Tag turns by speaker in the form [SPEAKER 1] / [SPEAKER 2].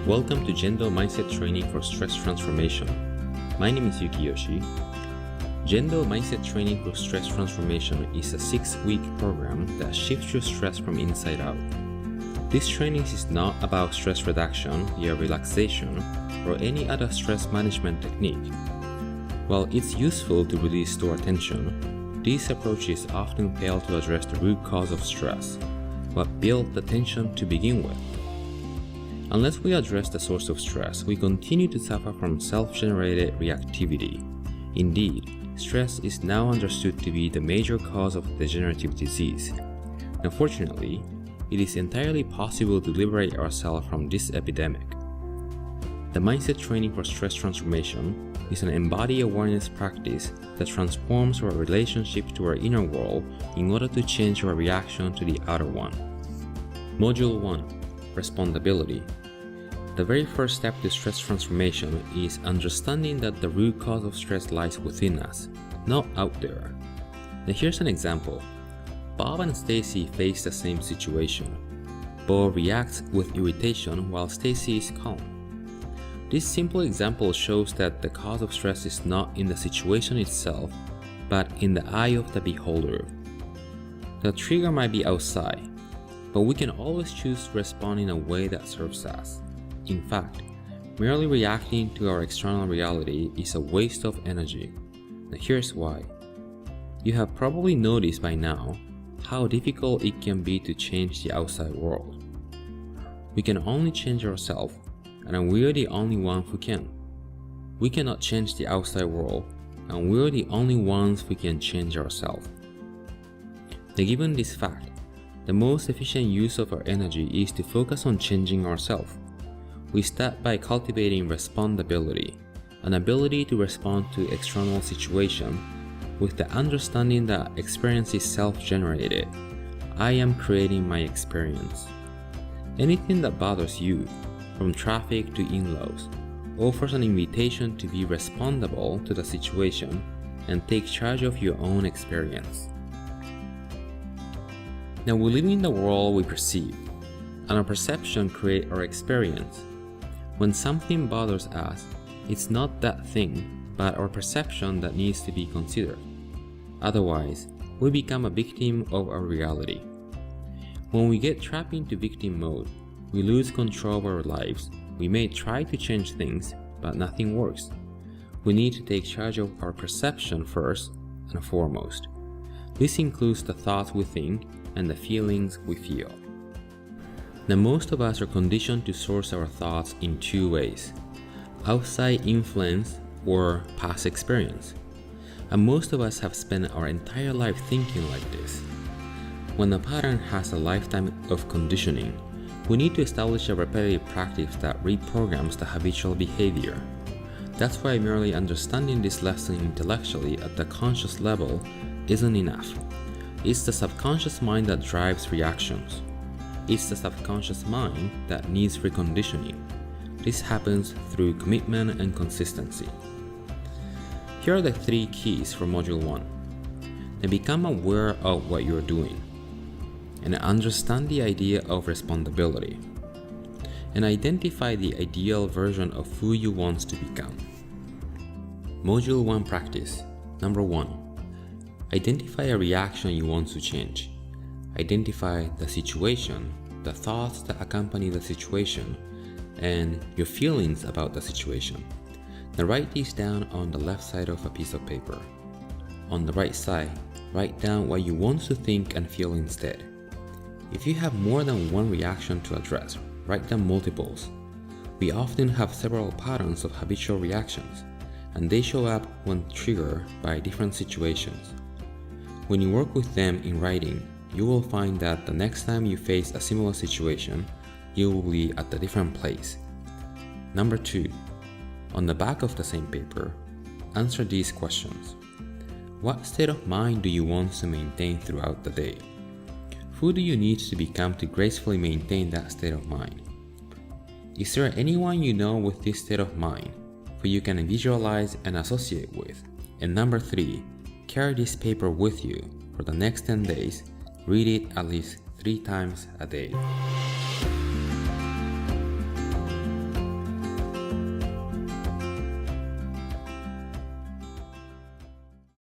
[SPEAKER 1] Welcome to Gendo Mindset Training for Stress Transformation. My name is Yukiyoshi. Gendo Mindset Training for Stress Transformation is a 6-week program that shifts your stress from inside out. This training is not about stress reduction via relaxation or any other stress management technique. While it's useful to release stored tension, these approaches often fail to address the root cause of stress, what built the tension to begin with. Unless we address the source of stress, we continue to suffer from self-generated reactivity. Indeed, stress is now understood to be the major cause of degenerative disease. Unfortunately, it is entirely possible to liberate ourselves from this epidemic. The Mindset Training for Stress Transformation is an embodied awareness practice that transforms our relationship to our inner world in order to change our reaction to the outer one. Module 1. Respondability. The very first step to stress transformation is understanding that the root cause of stress lies within us, not out there. Now here's an example. Bob and Stacy face the same situation. Bob reacts with irritation while Stacy is calm. This simple example shows that the cause of stress is not in the situation itself, but in the eye of the beholder. The trigger might be outside, but we can always choose to respond in a way that serves us. In fact, merely reacting to our external reality is a waste of energy. Now here's why. You have probably noticed by now how difficult it can be to change the outside world. We can only change ourselves, and we're the only one who can. We cannot change the outside world, and we're the only ones who can change ourselves. Now given this fact, the most efficient use of our energy is to focus on changing ourselves. We start by cultivating respondability, an ability to respond to external situations with the understanding that experience is self-generated. I am creating my experience. Anything that bothers you, from traffic to in-laws, offers an invitation to be responsible to the situation and take charge of your own experience. Now we live in the world we perceive, and our perception creates our experience. When something bothers us, it's not that thing, but our perception that needs to be considered. Otherwise, we become a victim of our reality. When we get trapped into victim mode, we lose control of our lives. We may try to change things, but nothing works. We need to take charge of our perception first and foremost. This includes the thoughts we think and the feelings we feel. Now most of us are conditioned to source our thoughts in two ways: outside influence or past experience. And most of us have spent our entire life thinking like this. When a pattern has a lifetime of conditioning, we need to establish a repetitive practice that reprograms the habitual behavior. That's why merely understanding this lesson intellectually at the conscious level isn't enough. It's the subconscious mind that drives reactions. It's the subconscious mind that needs reconditioning. This happens through commitment and consistency. Here are the 3 keys for Module 1. Now become aware of what you're doing, and understand the idea of respondability, and identify the ideal version of who you want to become. Module 1 practice. Number 1. Identify a reaction you want to change. Identify the situation, the thoughts that accompany the situation, and your feelings about the situation. Now write these down on the left side of a piece of paper. On the right side, write down what you want to think and feel instead. If you have more than one reaction to address, write down multiples. We often have several patterns of habitual reactions, and they show up when triggered by different situations. When you work with them in writing, you will find that the next time you face a similar situation, you will be at a different place. Number 2. On the back of the same paper, answer these questions. What state of mind do you want to maintain throughout the day? Who do you need to become to gracefully maintain that state of mind? Is there anyone you know with this state of mind who you can visualize and associate with? And number 3, carry this paper with you for the next 10 days. Read it at least 3 times a day.